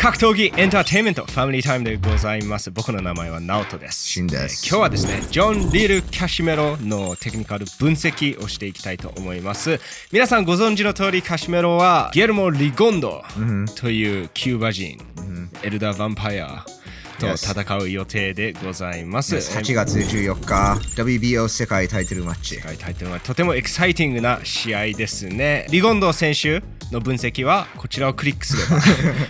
格闘技エンターテインメントファミリータイムでございます。僕の名前はナオトです。シンです。今日はですね、ジョン・リル・キャシメロのテクニカル分析をしていきたいと思います。皆さんご存知の通り、キャシメロはギェルモ・リゴンドというキューバ人、エルダー・ヴァンパイアと戦う予定でございます。8月14日 WBO 世界タイトルマッチ。とてもエキサイティングな試合ですね。リゴンド選手の分析はこちらをクリックすれば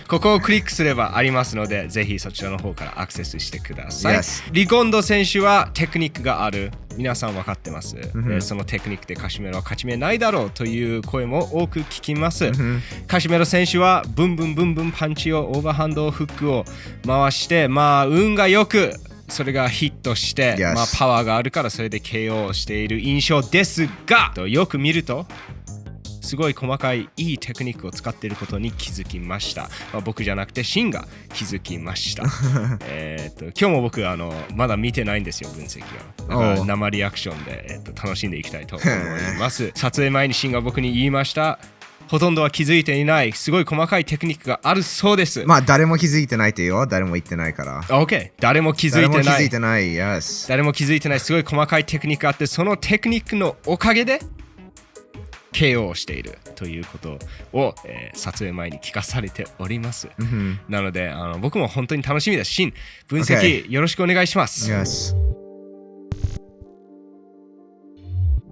ここをクリックすればありますので、ぜひそちらの方からアクセスしてください。リゴンド選手はテクニックがある。皆さん分かってます、そのテクニックでカシメロは勝ち目ないだろうという声も多く聞きます、カシメロ選手はブンブンパンチをオーバーハンドフックを回して、運がよくそれがヒットして、パワーがあるからそれで KO している印象ですが、よく見るとすごい細かいいいテクニックを使っていることに気づきました。僕じゃなくてシンが気づきました。今日も僕まだ見てないんですよ、分析を。だから生リアクションで、楽しんでいきたいと思います。撮影前にシンが僕に言いました。ほとんどは気づいていない、すごい細かいテクニックがあるそうです。誰も気づいてないってよ。誰も言ってないから。OK。誰も気づいてない。誰も気づいてない。Yes。誰も気づいてない。すごい細かいテクニックがあって、そのテクニックのおかげでKO をしているということを、撮影前に聞かされております。なので僕も本当に楽しみです。シン、分析よろしくお願いします。Yes。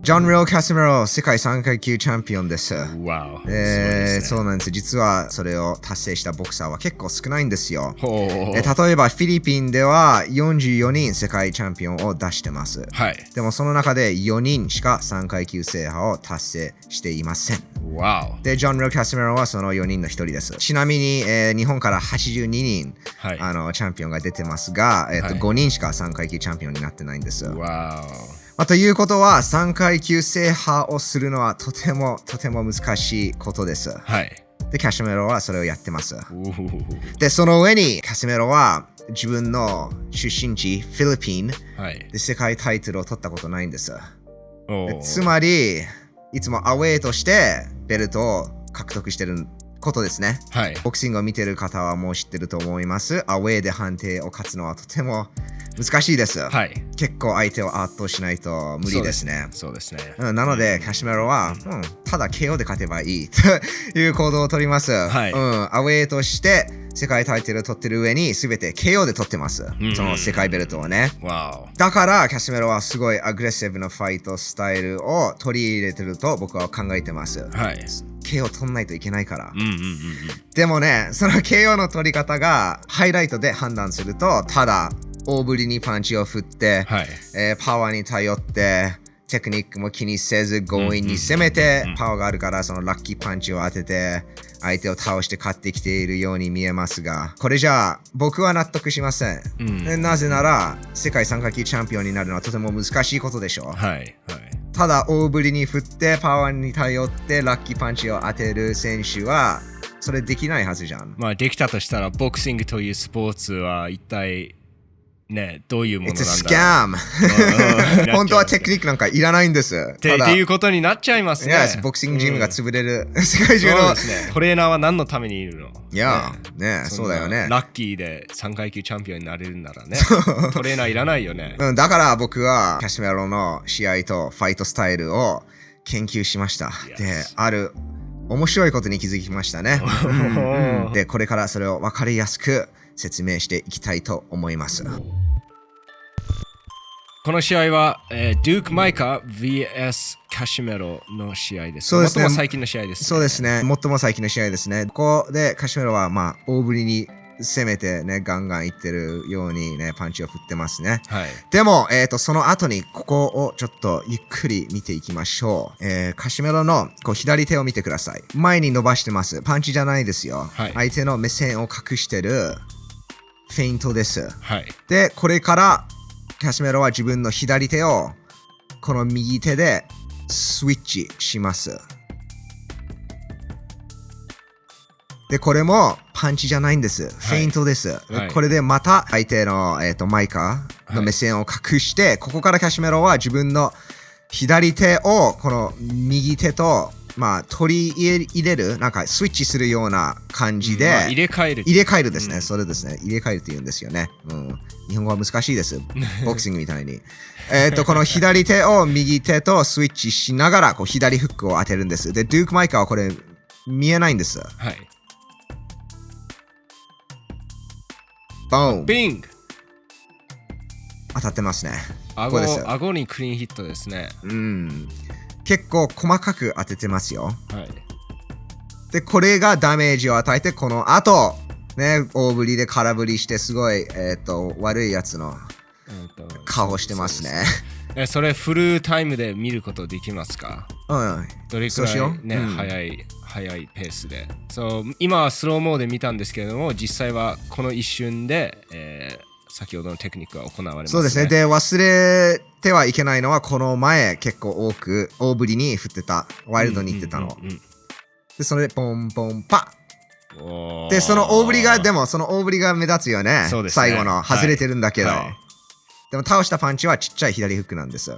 ジョン・リル・キャシメロ、世界3階級チャンピオンです。そうなんです。実はそれを達成したボクサーは結構少ないんですよ。例えばフィリピンでは44人世界チャンピオンを出してます。でもその中で4人しか3階級制覇を達成していません。で、ジョン・リル・キャシメロはその4人の1人です。ちなみに、日本から82人、チャンピオンが出てますが、5人しか3階級チャンピオンになってないんです。ということは3階級制覇をするのはとても難しいことです。で、キャシメロはそれをやってます。で、その上にキャシメロは自分の出身地フィリピンで世界タイトルを取ったことないんです。つまりいつもアウェーとしてベルトを獲得してることですね。ボクシングを見てる方はもう知ってると思います。アウェーで判定を勝つのはとても難しいです。結構相手を圧倒しないと無理ですね。なので、キャシメロは、ただ KO で勝てばいいという行動を取ります。アウェーとして世界タイトルを取ってる上に全て KO で取ってます。その世界ベルトをね。だからキャシメロはすごいアグレッシブなファイトスタイルを取り入れてると僕は考えてます。KO 取んないといけないから。でもね、その KO の取り方がハイライトで判断すると、ただ大振りにパンチを振って、パワーに頼ってテクニックも気にせず強引に攻めて、パワーがあるからそのラッキーパンチを当てて相手を倒して勝ってきているように見えますが、これじゃあ僕は納得しません。なぜなら世界3階級チャンピオンになるのはとても難しいことでしょう。ただ大振りに振ってパワーに頼ってラッキーパンチを当てる選手はそれできないはずじゃん。できたとしたらボクシングというスポーツは一体ね、どういうものなんだろう。It's a scam 本当はテクニックなんかいらないんです。っていうことになっちゃいますね。ボクシングジムが潰れる、世界中のトレーナーは何のためにいるの？そうだよね。ラッキーで3階級チャンピオンになれるならね、トレーナーいらないよね。だから僕はキャシメロの試合とファイトスタイルを研究しました。で、ある面白いことに気づきましたね。で、これからそれを分かりやすく説明していきたいと思います。この試合は、デューク・マイカ vs キャシメロの試合です。そうですね。最も最近の試合です、そうですね。最も最近の試合ですね。ここでキャシメロは大振りに攻めてね、ガンガンいってるようにね、パンチを振ってますね。でも、その後にここをちょっとゆっくり見ていきましょう。カシメロの左手を見てください。前に伸ばしてます。パンチじゃないですよ。相手の目線を隠してるフェイントです。で、これからキャシメロは自分の左手をこの右手でスイッチします。で、これもパンチじゃないんです。フェイントです。これでまた相手の、マイカの目線を隠して、ここからキャシメロは自分の左手をこの右手と取り入れる、なんかスイッチするような感じで、入れ替える。入れ替えるですね。それですね。入れ替えるって言うんですよね。日本語は難しいです。ボクシングみたいに。この左手を右手とスイッチしながら、左フックを当てるんです。で、ドゥーク・マイカーはこれ見えないんです。はい。ボーン。ビング。当たってますね。顎にクリーンヒットですね。結構細かく当ててますよ。はい。で、これがダメージを与えて、この後、ね、大振りで空振りして、すごい、悪いやつの顔してますね。それフルタイムで見ることできますか？どれくらいね、早いペースで。今はスローモーで見たんですけれども、実際はこの一瞬で、先ほどのテクニックが行われますね。そうですね。で、忘れてはいけないのは、この前結構多く大振りに振ってた、ワイルドに行ってたの。で、それでポンポンパッ。で、その大振りが目立つよね。そうですね。最後の外れてるんだけど。でも倒したパンチはちっちゃい左フックなんです。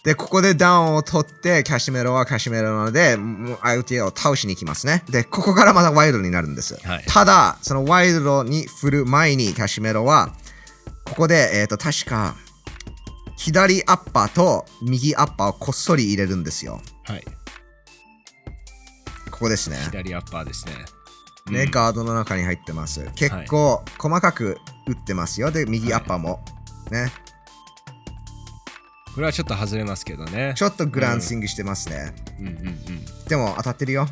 で、ここでダウンを取って、カシメロはカシメロなので、相手を倒しに行きますね。で、ここからまたワイルドになるんです。ただ、そのワイルドに振る前にカシメロは、ここで、確か、左アッパーと右アッパーをこっそり入れるんですよ。ここですね。左アッパーですね。ね、ガードの中に入ってます。結構細かく打ってますよ。で、右アッパーも。ね。これはちょっと外れますけどね。ちょっとグランシングしてますね。でも当たってるよ。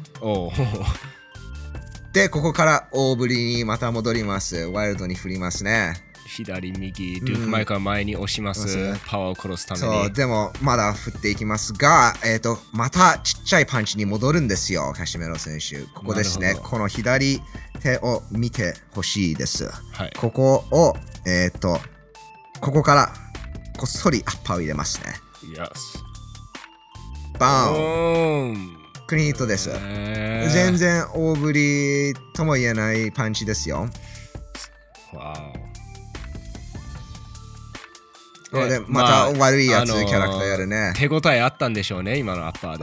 で、ここから大振りにまた戻ります。ワイルドに振りますね。左、右、ドゥーク・マイカー前に押します。パワーを殺すために。そう、でもまだ振っていきますが、またちっちゃいパンチに戻るんですよ、カシメロ選手。ここですね。この左手を見てほしいです。ここを、ここからこっそりアッパーを入れますね。バーン。クリーンヒットです。全然大振りとも言えないパンチですよ。でまた悪いやつ、キャラクターやるね。手応えあったんでしょうね、今のアッパー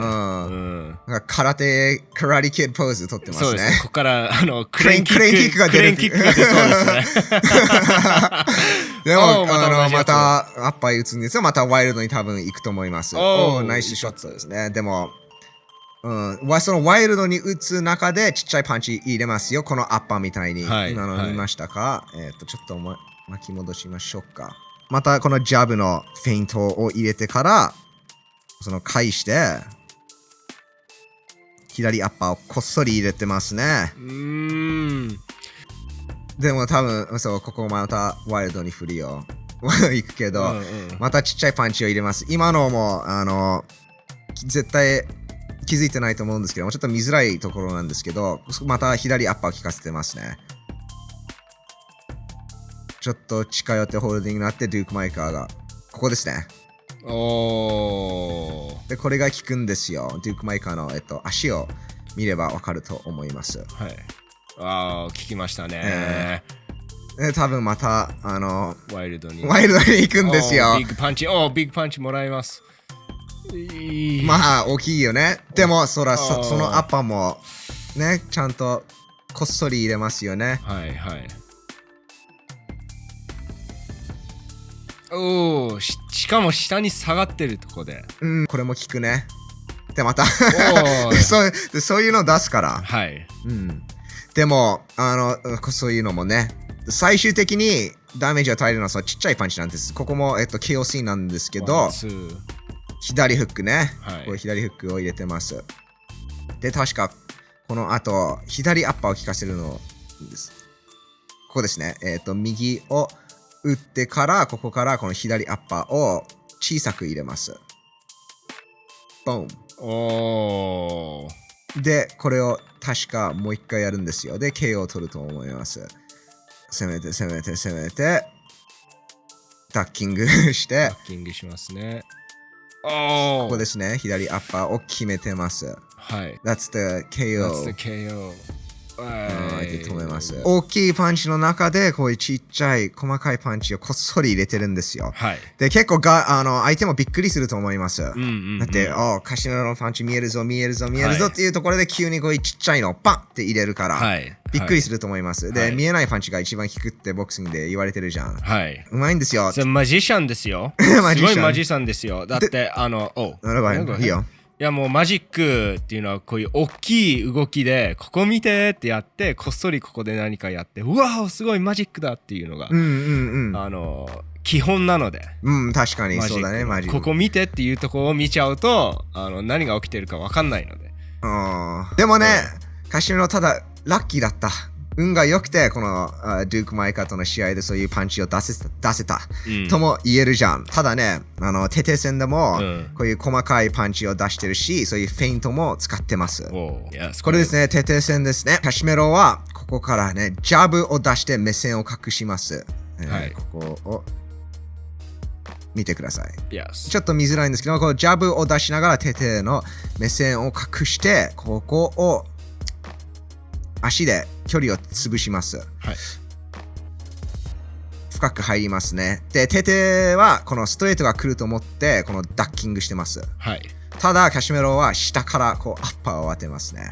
で。カラテキッドポーズ取ってますね。そうですね。ここからクレーンキックが出そうですね。でもまたアッパー打つんですよ。またワイルドに多分行くと思います。ナイスショットですね。でも、そのワイルドに打つ中でちっちゃいパンチ入れますよ。このアッパーみたいに。今の見ましたか？ちょっと巻き戻しましょうか。またこのジャブのフェイントを入れてから、返して、左アッパーをこっそり入れてますね。でも多分、ここまたワイルドに振るよ。行くけど、またちっちゃいパンチを入れます。今のも、絶対気づいてないと思うんですけども、ちょっと見づらいところなんですけど、また左アッパーを効かせてますね。ちょっと近寄ってホールディングになって、ドゥーク・マイカーが。ここですね。で、これが効くんですよ。ドゥーク・マイカーの、足を見ればわかると思います。効きましたね。多分また、ワイルドに行くんですよ。ビッグパンチ、ビッグパンチもらいます。まあ、大きいよね。でも、そのアッパーも、ね、ちゃんとこっそり入れますよね。しかも下に下がってるとこで。これも効くね。で、またそういうの出すから。でも、そういうのもね、最終的にダメージを与えるのはちっちゃいパンチなんです。ここも、KOC なんですけど、左フックね。これ左フックを入れてます。で、確か、この後、左アッパーを効かせるのです。ここですね。右を打ってから、ここからこの左アッパーを小さく入れます。ボーン。で、これを確かもう一回やるんですよ。で、KO を取ると思います。攻めて、ダッキングして。ダッキングしますね。ここですね。左アッパーを決めてます。That's the KO. 相手止めます。大きいパンチの中でこういうちっちゃい細かいパンチをこっそり入れてるんですよ。はい、で結構相手もびっくりすると思います。だってカシメロのパンチ見えるぞっていうところで急にこういうちっちゃいのパンって入れるから、びっくりすると思います。で、見えないパンチが一番効くってボクシングで言われてるじゃん。うまいんですよ。マジシャンですよ。すごいマジシャンですよ。だっていいよ。いやもうマジックっていうのはこういう大きい動きでここ見てってやってこっそりここで何かやってうわーすごいマジックだっていうのが基本なので、確かにそうだね。マジックここ見てっていうところを見ちゃうと何が起きてるか分かんないので。でもね、カシメロただラッキーだった。運が良くてこのデューク・マイカとの試合でそういうパンチを出せた、とも言えるじゃん。ただね、テテ戦でもこういう細かいパンチを出してるし、そういうフェイントも使ってます。これですね、テテ戦ですね。カシメロはここからね、ジャブを出して目線を隠します。ここを見てください。ちょっと見づらいんですけど、このジャブを出しながらテテの目線を隠して、ここを足で距離を潰します。深く入りますね。で、テテはこのストレートが来ると思ってこのダッキングしてます。ただ、カシメロは下からこうアッパーを当てますね。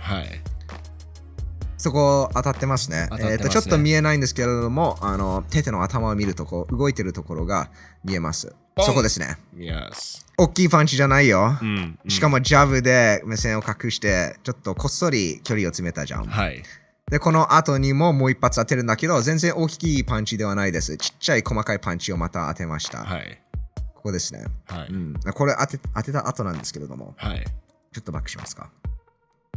そこ当たってますね。ちょっと見えないんですけれども、テテの頭を見るとこう動いてるところが見えます。そこですね。大きいパンチじゃないよ。しかもジャブで目線を隠してちょっとこっそり距離を詰めたじゃん。で、この後にもう一発当てるんだけど、全然大きいパンチではないです。ちっちゃい細かいパンチをまた当てました。ここですね。これ当てた後なんですけれども、ちょっとバックしますか。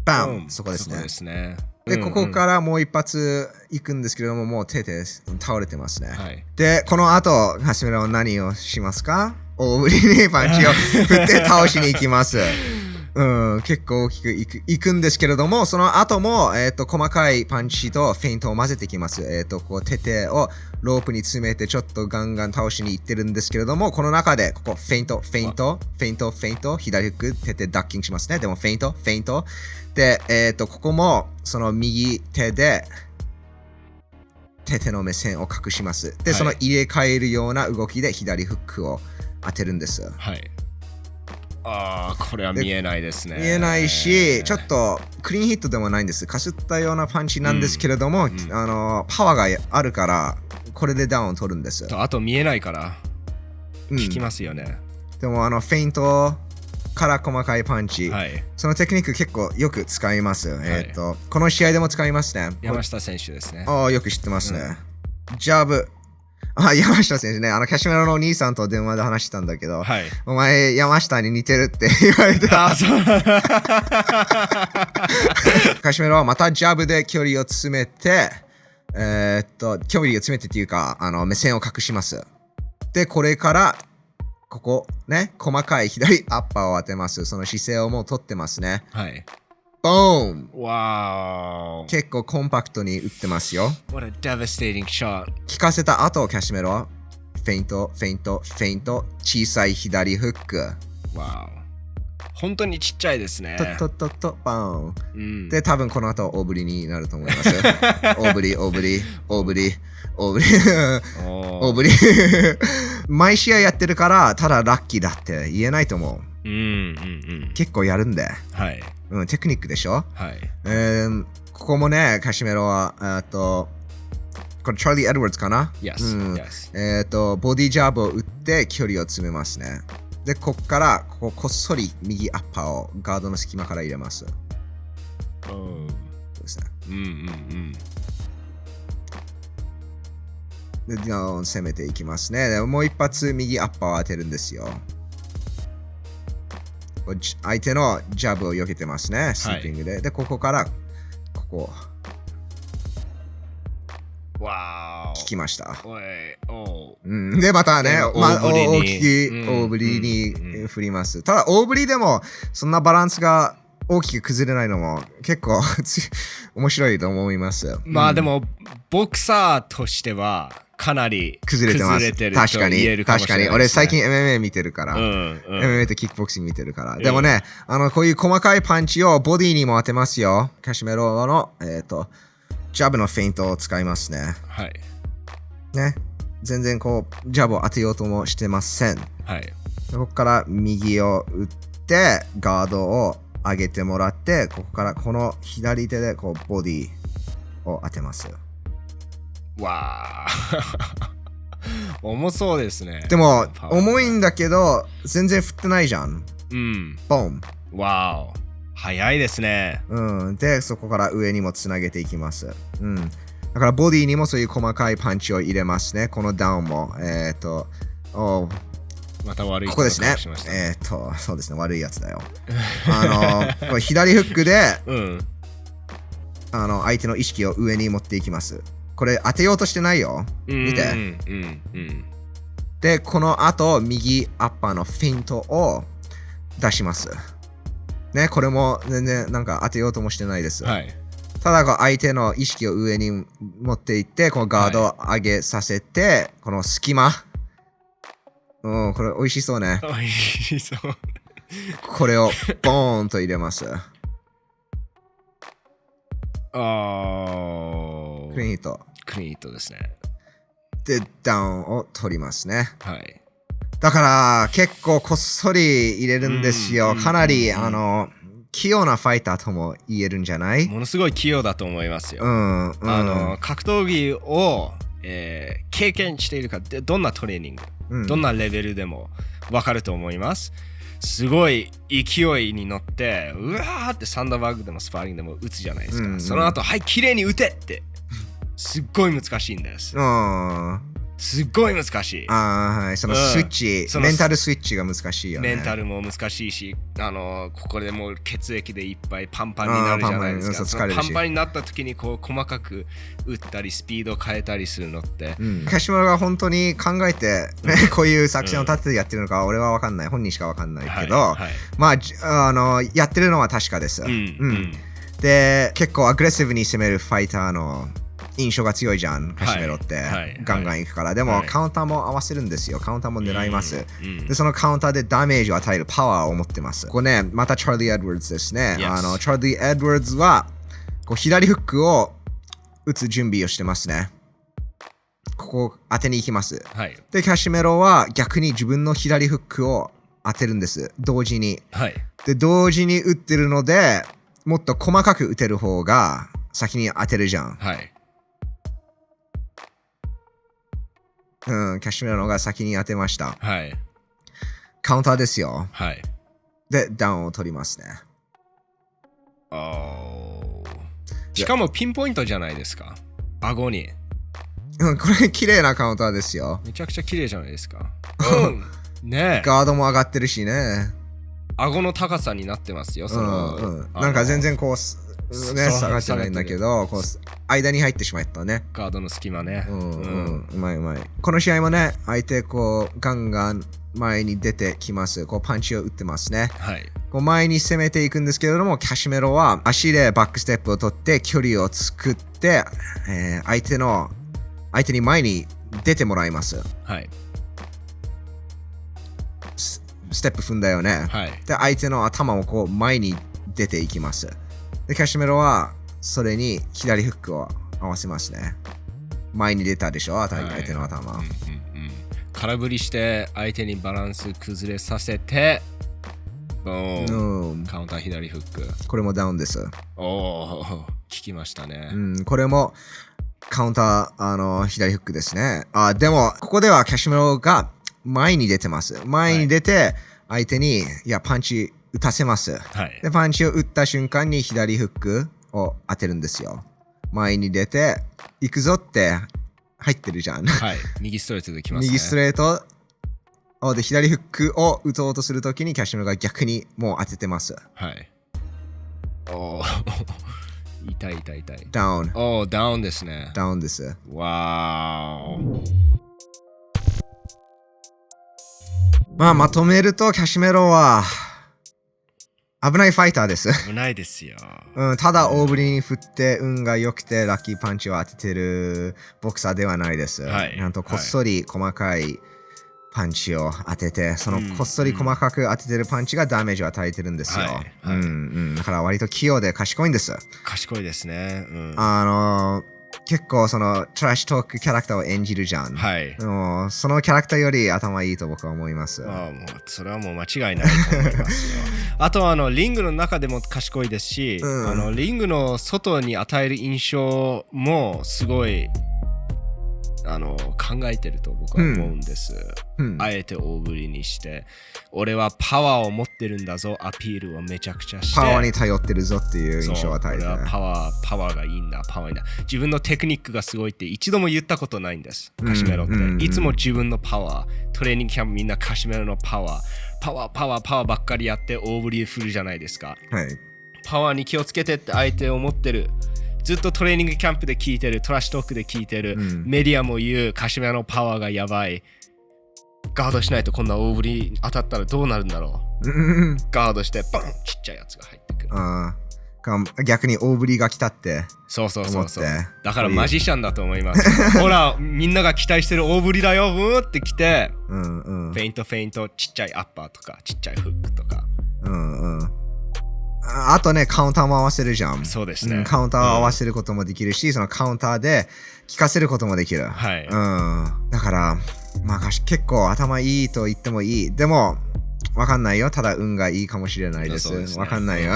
バン、そこですね。で、ここからもう一発行くんですけれども、もう手で倒れてますね。で、この後、カシメロは何をしますか？大振りにパンチを振って倒しに行きます。結構大きくいくんですけれども、その後も、細かいパンチとフェイントを混ぜてきます。こう、手をロープに詰めてちょっとガンガン倒しに行ってるんですけれども、この中で、ここ、フェイント、左フック、手ダッキングしますね。でも、フェイント。で、ここも、その右手で、手の目線を隠します。で、その入れ替えるような動きで左フックを当てるんです。これは見えないですね。見えないし、ちょっとクリーンヒットでもないんです。かすったようなパンチなんですけれども、パワーがあるから、これでダウンを取るんです。あと見えないから、効きますよね。でも、フェイントから細かいパンチ、そのテクニック結構よく使います。この試合でも使いますね。山下選手ですね。よく知ってますね。ジャブ。山下選手ね、キャシメロのお兄さんと電話で話したんだけど、お前、山下に似てるって言われてた。カシメロはまたジャブで距離を詰めて、距離を詰めてっていうか、目線を隠します。で、これから、ここね、細かい左アッパーを当てます。その姿勢をもう取ってますね。ボーン！わー。結構コンパクトに打ってますよ。What a devastating shot. 効かせた後、キャシメロはフェイント、小さい左フック。わー。本当にちっちゃいですね。バーン。で、多分この後大振りになると思います。大振り。毎試合やってるから、ただラッキーだって言えないと思う。結構やるんで。テクニックでしょ。ここもね、カシメロは、これチャーリー・エドワーズかな。ボディジャブを打って距離を詰めますね。で、こっからこっそり右アッパーをガードの隙間から入れます。ですね。で、攻めていきますね。でもう一発右アッパーを当てるんですよ。相手のジャブを避けてますね、スイーピングで。で、ここから、ここ。わー。聞きました。で、またね、大きい大振りに振ります。ただ、大振りでも、そんなバランスが大きく崩れないのも結構面白いと思います。でも、ボクサーとしては、かなり崩れてます。確かに。俺最近 MMA 見てるから。MMA ってキックボクシング見てるから。でもね、こういう細かいパンチをボディにも当てますよ。カシメロの、ジャブのフェイントを使いますね。はい。ね。全然こう、ジャブを当てようともしてません。はい。ここから右を打って、ガードを上げてもらって、ここからこの左手でこうボディを当てます。わー。重そうですね。でも、重いんだけど、全然振ってないじゃん。うん。ボン。わー。早いですね。うん。で、そこから上にもつなげていきます。うん。だからボディにもそういう細かいパンチを入れますね。このダウンも。また悪いここですね。そうですね。悪いやつだよ。これ左フックで、うん、相手の意識を上に持っていきます。これ当てようとしてないよ。見て。で、この後、右アッパーのフェイントを出します。ね、これも全然なんか当てようともしてないです。はい、ただ、相手の意識を上に持っていって、このガードを上げさせて、この隙間。うん、これ美味しそうね。美味しそう。これをボーンと入れます。クリーンヒット。クリーンヒットですね。で、ダウンを取りますね。はい。だから結構こっそり入れるんですよ。かなり器用なファイターとも言えるんじゃない？ものすごい器用だと思いますよ。格闘技を、経験しているか、どんなトレーニング、どんなレベルでも分かると思います。すごい勢いに乗ってうわーってサンダーバッグでもスパーリングでも打つじゃないですか。その後はい綺麗に打てってすっごい難しいんです。すっごい難しい。はい、そのスイッチ、メンタルスイッチが難しいよね。メンタルも難しいし、ここでもう血液でいっぱいパンパンになるじゃないですか。パンパンになった時にこう細かく打ったりスピードを変えたりするのって。カシマロが本当に考えて、こういう作戦を立ててやってるのか俺は分かんない。本人しか分かんないけど、まあ、やってるのは確かです。で、結構アグレッシブに攻めるファイターの印象が強いじゃん、カシメロって、ガンガンいくから。でも、カウンターも合わせるんですよ。カウンターも狙います。で、そのカウンターでダメージを与えるパワーを持ってます。ここね、またチャーリー・エドワーズですね。チャーリー・エドワーズは、こう左フックを打つ準備をしてますね。ここ当てに行きます。で、カシメロは逆に自分の左フックを当てるんです。同時に。で、同時に打ってるので、もっと細かく打てる方が先に当てるじゃん。キャッシュメロの方が先に当てました。カウンターですよ。で、ダウンを取りますね。しかもピンポイントじゃないですか。顎に。これ綺麗なカウンターですよ。めちゃくちゃ綺麗じゃないですか。ねえ。ガードも上がってるしね。顎の高さになってますよ。なんか全然こう下がってないんだけど、こう間に入ってしまったね。ガードの隙間ね。うまいうまい。この試合もね、相手こうガンガン前に出てきます。こうパンチを打ってますね。こう前に攻めていくんですけれども、キャシメロは足でバックステップを取って距離を作って、相手に前に出てもらいます。ステップ踏んだよね。で、相手の頭をこう前に出ていきます。で、キャシメロはそれに左フックを合わせますね。前に出たでしょ、相手の頭。空振りして相手にバランス崩れさせて、カウンター左フック。これもダウンです。聞きましたね。これもカウンター左フックですね。でも、ここではキャシメロが前に出てます。前に出て、相手にパンチ打たせます。で、パンチを打った瞬間に左フックを当てるんですよ。前に出て、行くぞって入ってるじゃん。右ストレートできますね。右ストレートで左フックを打とうとするときにキャシメロが逆にもう当ててます。痛い。ダウン。ダウンですね。ダウンです。わー。まとめるとキャシメロは危ないファイターです。危ないですよ。ただ大振りに振って運が良くてラッキーパンチを当ててるボクサーではないです。なんとこっそり細かいパンチを当てて、そのこっそり細かく当ててるパンチがダメージを与えてるんですよ。だから割と器用で賢いんです。賢いですね。結構そのトラッシュトークキャラクターを演じるじゃん。そのキャラクターより頭いいと僕は思います。もうそれはもう間違いないと思いますよ。あとはリングの中でも賢いですし、リングの外に与える印象もすごい考えてると僕は思うんです。あえて大振りにして、俺はパワーを持ってるんだぞ、アピールをめちゃくちゃして、パワーに頼ってるぞっていう印象を与えて、俺はパワーがいいんだ、パワーいいんだ。自分のテクニックがすごいって一度も言ったことないんです、カシメロって。いつも自分のパワー、トレーニングキャンプみんなカシメロのパワーばっかりやって大振り振るじゃないですか。パワーに気をつけてって相手を思ってる。ずっとトレーニングキャンプで聞いてる、トラッシュトークで聞いてる、メディアも言う、カシメロのパワーがやばい。ガードしないとこんな大振り当たったらどうなるんだろう。ガードしてバン、ちっちゃいやつが入ってくる。逆に大振りが来たってそうだからマジシャンだと思います。ほら、みんなが期待してる大振りだよ、って来て、フェイント、ちっちゃいアッパーとか、ちっちゃいフックとか。あとね、カウンターも合わせるじゃん。そうですね。カウンターを合わせることもできるし、そのカウンターで効かせることもできる。だから、結構頭いいと言ってもいい。でも、わかんないよ。ただ運がいいかもしれないです。わかんないよ。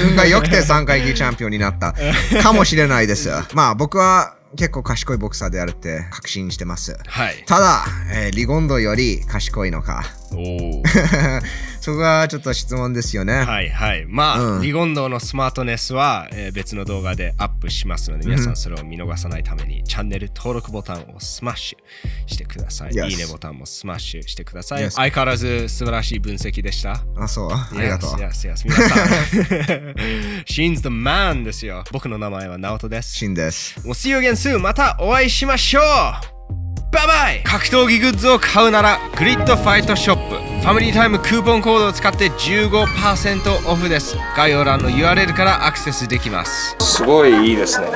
運が良くて3階級チャンピオンになったかもしれないです。僕は結構賢いボクサーであるって確信してます。ただ、リゴンドより賢いのか。そこがちょっと質問ですよね。リゴンドのスマートネスは、別の動画でアップしますので、皆さんそれを見逃さないためにチャンネル登録ボタンをスマッシュしてください。いいねボタンもスマッシュしてください。相変わらず素晴らしい分析でした。そう、ありがとう。皆さん、Shin's the man ですよ。僕の名前はナオトです。シンです。See you again soon。またお会いしましょう。バイバイ。格闘技グッズを買うならグリッドファイトショップファミリータイムクーポンコードを使って 15% オフです。概要欄の URL からアクセスできます。すごいいいですね。